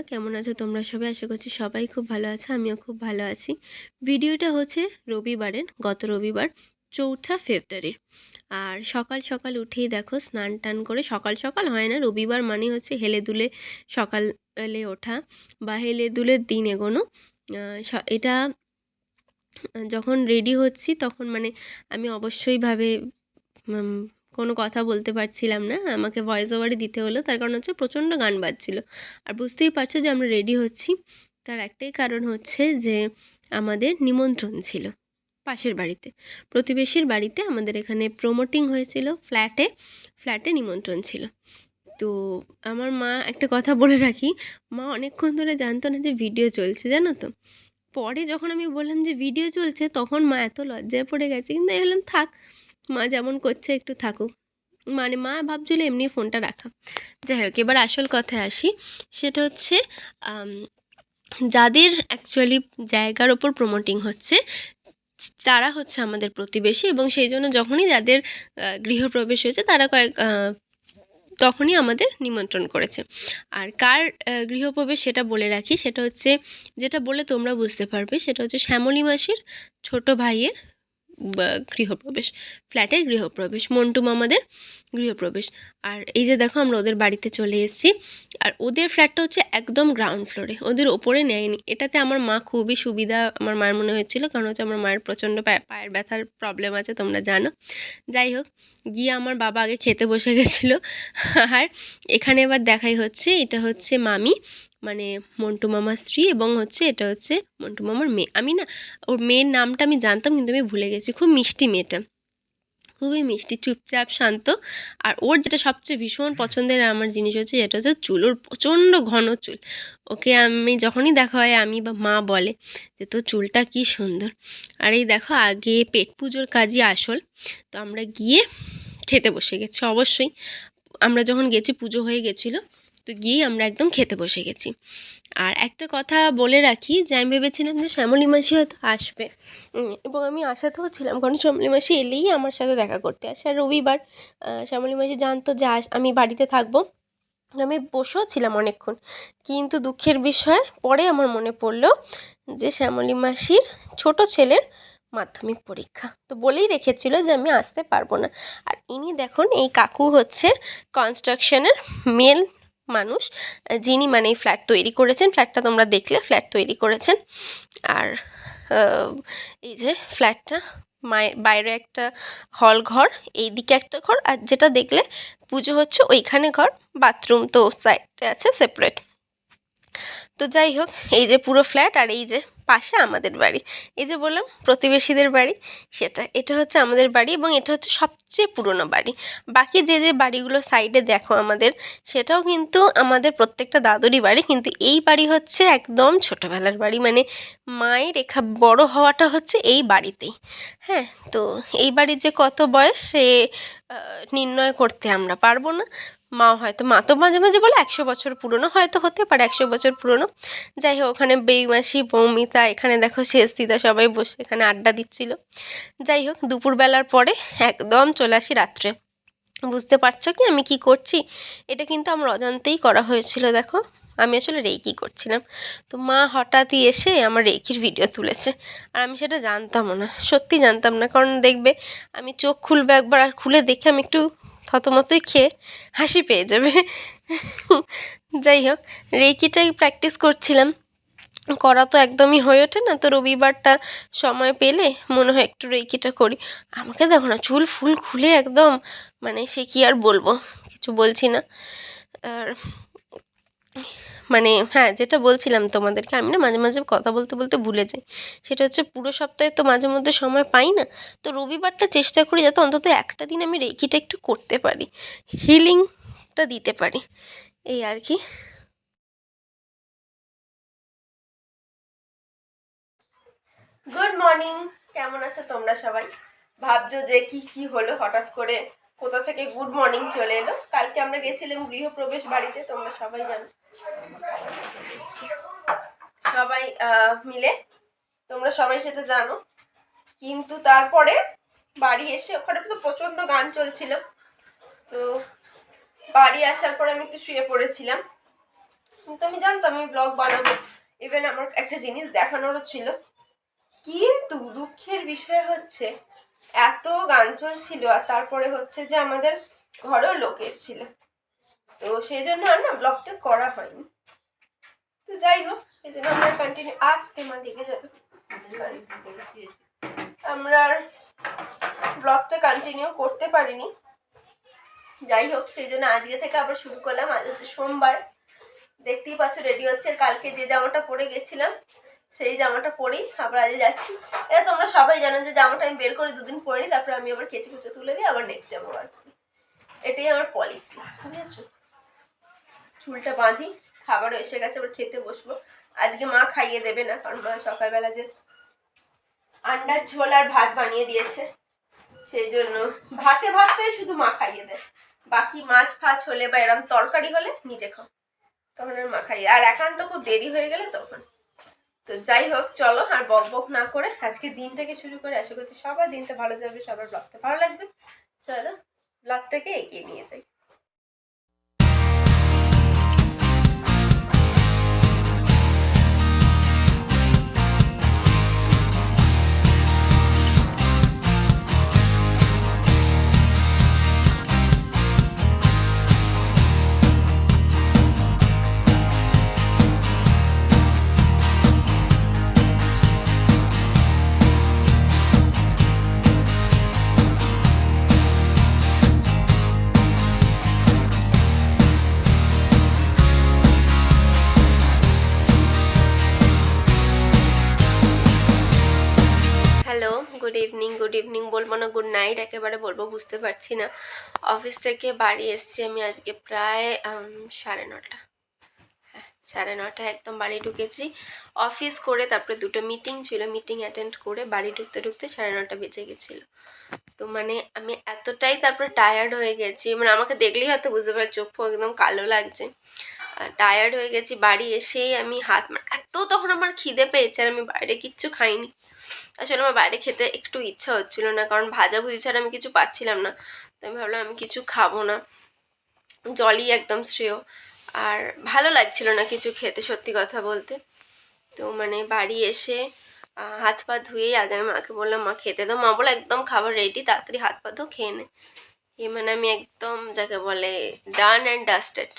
কেমন আছো তোমরা সবাই? আশা করছি সবাই খুব ভালো আছে, আমিও খুব ভালো আছি। ভিডিওটা হচ্ছে রবিবারের, গত রবিবার ৪ঠা ফেব্রুয়ারির। আর সকাল সকাল উঠেই দেখো স্নান টান করে, সকাল সকাল হয় না, রবিবার মানে হচ্ছে হেলে দুলে সকালে ওঠা বা হেলে দুলে দিন এগোনো। এটা যখন রেডি হচ্ছি তখন মানে আমি অবশ্যইভাবে কোনো কথা বলতে পারছিলাম না, আমাকে ভয়েস ওভারই দিতে হলো। তার কারণ হচ্ছে প্রচণ্ড গান বাজছিল। আর বুঝতেই পারছো যে আমরা রেডি হচ্ছি, তার একটাই কারণ হচ্ছে যে আমাদের নিমন্ত্রণ ছিল পাশের বাড়িতে, প্রতিবেশীর বাড়িতে। আমাদের এখানে প্রমোটিং হয়েছিল, ফ্ল্যাটে নিমন্ত্রণ ছিল। তো আমার মা, একটা কথা বলে রাখি, মা অনেকক্ষণ ধরে জানতো না যে ভিডিও চলছে, জানো তো। পরে যখন আমি বললাম যে ভিডিও চলছে, তখন মা এত লজ্জায় পড়ে গেছে, কিন্তু আমি বললাম থাক, মা যেমন করছে একটু থাকুক। মানে মা ভাবছিল এমনি ফোনটা রাখা। যাই হোক, এবার আসল কথায় আসি। সেটা হচ্ছে যাদের অ্যাকচুয়ালি জায়গার ওপর প্রমোটিং হচ্ছে তারা হচ্ছে আমাদের প্রতিবেশী, এবং সেই জন্য যখনই যাদের গৃহপ্রবেশ হয়েছে তারা তখনই আমাদের নিমন্ত্রণ করেছে। আর কার গৃহপ্রবেশ সেটা বলে রাখি, সেটা হচ্ছে, যেটা বলে তোমরা বুঝতে পারবে, সেটা হচ্ছে শ্যামলী মাসির ছোটো ভাইয়ের গৃহপ্রবেশ, ফ্ল্যাটের গৃহপ্রবেশ, মন্টু মামাদের গৃহপ্রবেশ। আর এই যে দেখো আমরা ওদের বাড়িতে চলে এসেছি। আর ওদের ফ্ল্যাটটা হচ্ছে একদম গ্রাউন্ড ফ্লোরে, ওদের ওপরে নেয়নি। এটাতে আমার মা খুবই সুবিধা আমার মায়ের মনে হয়েছিল, কারণ হচ্ছে আমার মায়ের প্রচণ্ড পায়ের ব্যথার প্রবলেম আছে, তোমরা জানো। যাই হোক, গিয়ে আমার বাবা আগে খেতে বসে গেছিলো। আর এখানে এবার দেখাই হচ্ছে, এটা হচ্ছে মামি, মানে মন্টু মামার স্ত্রী, এবং হচ্ছে এটা হচ্ছে মন্টু মামার মেয়ে। আমি না ওর মেয়ের নামটা আমি জানতাম, কিন্তু আমি ভুলে গেছি। খুব মিষ্টি মেয়েটা, খুবই মিষ্টি, চুপচাপ, শান্ত। আর ওর যেটা সবচেয়ে ভীষণ পছন্দের আমার জিনিস হচ্ছে, যেটা হচ্ছে চুল। ওর প্রচণ্ড ঘন চুল। ওকে আমি যখনই দেখা হয়, আমি বা মা বলে যে তোর চুলটা কী সুন্দর। আর এই দেখো, আগে পেট পুজোর কাজই আসল। তো আমরা গিয়ে খেতে বসে গেছি। অবশ্যই আমরা যখন গেছি পুজো হয়ে গেছিলো, তো গিয়েই আমরা একদম খেতে বসে গেছি। আর একটা কথা বলে রাখি, যে আমি ভেবেছিলাম যে শ্যামলী মাসি হয়তো আসবে, এবং আমি আশাতেও ছিলাম, কারণ শ্যামলী মাসি এলেই আমার সাথে দেখা করতে আসে। আর রবিবার শ্যামলী মাসি জানতো যে আমি বাড়িতে থাকবো। আমি বসেও ছিলাম অনেকক্ষণ, কিন্তু দুঃখের বিষয় পরে আমার মনে পড়লো যে শ্যামলী মাসির ছোটো ছেলের মাধ্যমিক পরীক্ষা, তো বলেই রেখেছিল যে আমি আসতে পারবো না। আর ইনি দেখুন, এই কাকু হচ্ছে কনস্ট্রাকশনের মেন মানুষ, যিনি মানে এই ফ্ল্যাট তৈরি করেছেন। ফ্ল্যাটটা তোমরা দেখলে, ফ্ল্যাট তৈরি করেছেন। আর এই যে ফ্ল্যাটটা, বাইরে একটা হল ঘর, এইদিকে একটা ঘর, আর যেটা দেখলে পুজো হচ্ছে ওইখানে ঘর, বাথরুম তো সাইডে আছে সেপারেট। তো যাই হোক, এই যে পুরো ফ্ল্যাট, আর এই যে পাশে আমাদের বাড়ি, এই যে বললাম প্রতিবেশীদের বাড়ি, এটা হচ্ছে আমাদের বাড়ি, এবং এটা হচ্ছে সবচেয়ে পুরনো বাড়ি। বাকি যে যে বাড়িগুলো সাইডে দেখো আমাদের, সেটাও কিন্তু আমাদের প্রত্যেকটা দাদুরই বাড়ি, কিন্তু এই বাড়ি হচ্ছে একদম ছোটোবেলার বাড়ি। মানে মায়ের বড় হওয়াটা হচ্ছে এই বাড়িতেই। হ্যাঁ, তো এই বাড়ির যে কত বয়স সে নির্ণয় করতে আমরা পারবো না। মা তো মাঝে মাঝে বলে 100 বছর পুরনো, হয়তো হতে পারে 100 বছর পুরনো। যাই হোক, ওখানে বেইমাসি, বৌমিতা, এখানে দেখো শেষদিদা, সবাই বসে এখানে আড্ডা দিচ্ছিল। যাই হোক, দুপুরবেলার পরে একদম চলে আসি রাত্রে। বুঝতে পারছো কি আমি কি করছি? এটা কিন্তু আমার অজান্তেই করা হয়েছিল। দেখো, আমি আসলে রেকি করছিলাম। তো মা হঠাৎই এসে আমার রেকির ভিডিও তুলেছে, আর আমি সেটা জানতামও না, সত্যি জানতাম না। কারণ দেখবে, আমি চোখ খুলবে একবার, আর খুলে দেখে আমি একটু থতমতই খেয়ে হাসি পেয়ে যাবে। যাই হোক, রেকিটাই প্র্যাকটিস করছিলাম, করা তো একদমই হয়ে ওঠে না। তো রবিবারটা সময় পেলে মনে হয় একটু রেকিটা করি। আমাকে দেখো না, চুল ফুল খুলে একদম, মানে সে কি আর বলবো, কিছু বলছি না। আর মানে হ্যাঁ, যেটা বলছিলাম তোমাদেরকে, আমি না মাঝে মাঝে কথা বলতে বলতে ভুলে যাই। সেটা হচ্ছে পুরো সপ্তাহে তো মাঝে মধ্যে সময় পাই না। তো রবিবারটা চেষ্টা করি যাতে অন্তত একটা দিন আমি রেকিটা একটু করতে পারি, হিলিংটা দিতে পারি, এই আর কি। গুড মর্নিং, কেমন আছো তোমরা সবাই? ভাবছো যে কি হলো, হঠাৎ করে কোথা থেকে গুড মর্নিং চলে এলো। কালকে আমরা গেছিলাম গৃহপ্রবেশ বাড়িতে, তোমরা সবাই জানো, সবাই মিলে, তোমরা সবাই সেটা জানো। কিন্তু তারপরে বাড়ি এসে, ওখানে তো প্রচণ্ড গান চলছিল, তো বাড়ি আসার পরে আমি একটু শুয়ে পড়েছিলাম। কিন্তু আমি জানতাম আমি ব্লগ বানাবো, ইভেন আমার একটা জিনিস দেখানোরও ছিল, কিন্তু দুঃখের বিষয় হচ্ছে এত গান চলছিল আর তারপরে হচ্ছে যে আমাদের ঘরেও লোক এসেছিল, তো সেই জন্য আর না ব্লগটা করা হয়নি। তো যাই হোক, এই জন্য আমরা কন্টিনিউ আসতে মা লেগে যাবে, আমরা আর ব্লগটা কন্টিনিউ করতে পারিনি। যাই হোক, সেই জন্য আজকে থেকে আবার শুরু করলাম। আজ হচ্ছে সোমবার, দেখতেই পাচ্ছ রেডি হচ্ছে। কালকে যে জামাটা পরে গেছিলাম সেই জামাটা পরেই আবার আজ যাচ্ছি। এটা তোমরা সবাই জানো যে জামাটা আমি বের করে দুদিন পরে নিই, তারপরে আমি আবার কেচে কুচে তুলে দিই, আবার নেক্সট জামা বার করি। এটাই আমার পলিসি, বুঝেছো? চুলটা বাঁধি, খাবারও এসে গেছে, আবার খেতে বসবো। আজকে মা খাইয়ে দেবে না, কারণ মা সকালবেলা যে আন্ডার ঝোল আর ভাত বানিয়ে দিয়েছে, সেই জন্য ভাতটাই শুধু মা খাইয়ে দেয়, বাকি মাছ ফাছ হলে বা এরম তরকারি হলে নিজে খাও, তখন আর মা খাইয়ে। আর একান্ত খুব দেরি হয়ে গেলে তখন। তো যাই হোক, চলো আর বক বক না করে আজকে দিনটাকে শুরু করে, আশা করছি সবার দিনটা ভালো যাবে, সবার ব্লগটা ভালো লাগবে। চলো ব্লগটাকে এগিয়ে নিয়ে যাই। হ্যালো, গুড ইভিনিং বলবো না গুড নাইট একেবারে বলবো বুঝতে পারছি না। অফিস থেকে বাড়ি এসছি আমি আজকে প্রায় 9:30। হ্যাঁ, 9:30 একদম বাড়ি ঢুকেছি। অফিস করে তারপরে দুটো মিটিং ছিল, মিটিং অ্যাটেন্ড করে বাড়ি ঢুকতে 9:30 বেজে গেছিলো। তো মানে আমি এতটাই তারপরে টায়ার্ড হয়ে গেছি, মানে আমাকে দেখলেই হয়তো বুঝতে পারছি চোখ ফোক একদম কালো লাগছে, টায়ার্ড হয়ে গেছি। বাড়ি এসেই আমি এত তখন আমার খিদে পেয়েছে, আর আমি বাইরে কিচ্ছু খাইনি। আসলে আমার বাইরে খেতে একটু ইচ্ছা হচ্ছিল না, কারণ ভাজাভুজি ছাড়া আমি কিছু পাচ্ছিলাম না। তো আমি ভাবলাম আমি কিছু খাবো না, জলই একদম শ্রেয়। আর ভালো লাগছিল না কিছু খেতে, সত্যি কথা বলতে। তো মানে বাড়ি এসে হাত পা ধুয়েই আগে আমি মাকে বললাম মা খেতে দাও। মা বলে একদম খাবার রেডি, তাড়াতাড়ি হাত পা ধো খেয়ে নে। মানে আমি একদম যাকে বলে ডান অ্যান্ড ডাস্টেড।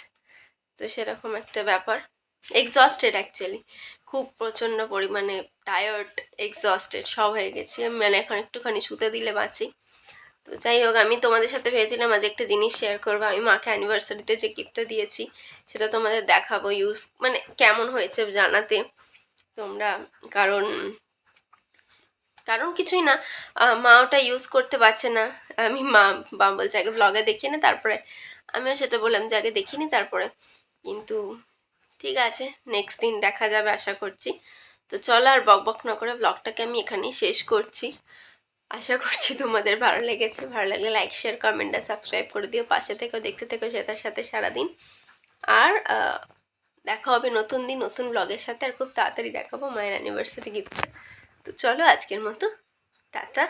তো সেরকম একটা ব্যাপার, এক্সস্টেড অ্যাকচুয়ালি, খুব প্রচণ্ড পরিমাণে টায়ার্ড, এক্সস্টেড সব হয়ে গেছি আমি। মানে এখন একটুখানি শুতে দিলে বাঁচি। তো যাই হোক, আমি তোমাদের সাথে ভেবেছিলাম আজ একটা জিনিস শেয়ার করবো। আমি মাকে অ্যানিভার্সারিতে যে গিফটটা দিয়েছি সেটা তোমাদের দেখাবো, ইউজ মানে কেমন হয়েছে জানাতে তোমরা। কারণ কারণ কিছুই না, মা ওটা ইউজ করতে পারছে না। আমি মা বলছে আগে ব্লগে দেখিয়ে নে, তারপরে আমিও সেটা বললাম যে আগে দেখিনি তারপরে। কিন্তু ঠিক আছে, নেক্সট দিন দেখা যাবে আশা করছি। তো চলো আর বক না করে ব্লগটাকে আমি এখানেই শেষ করছি। আশা করছি তোমাদের ভালো লেগেছে। ভালো লাগলে লাইক শেয়ার কমেন্ট আর সাবস্ক্রাইব করে দিও, পাশে থেকেও দেখতে থেকো সেটার সাথে সারাদিন। আর দেখা হবে নতুন দিন নতুন ব্লগের সাথে, আর খুব তাড়াতাড়ি দেখাবো মায়ের অ্যানিভার্সারি গিফট। তো চলো আজকের মতো টাটা,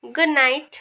গুড নাইট।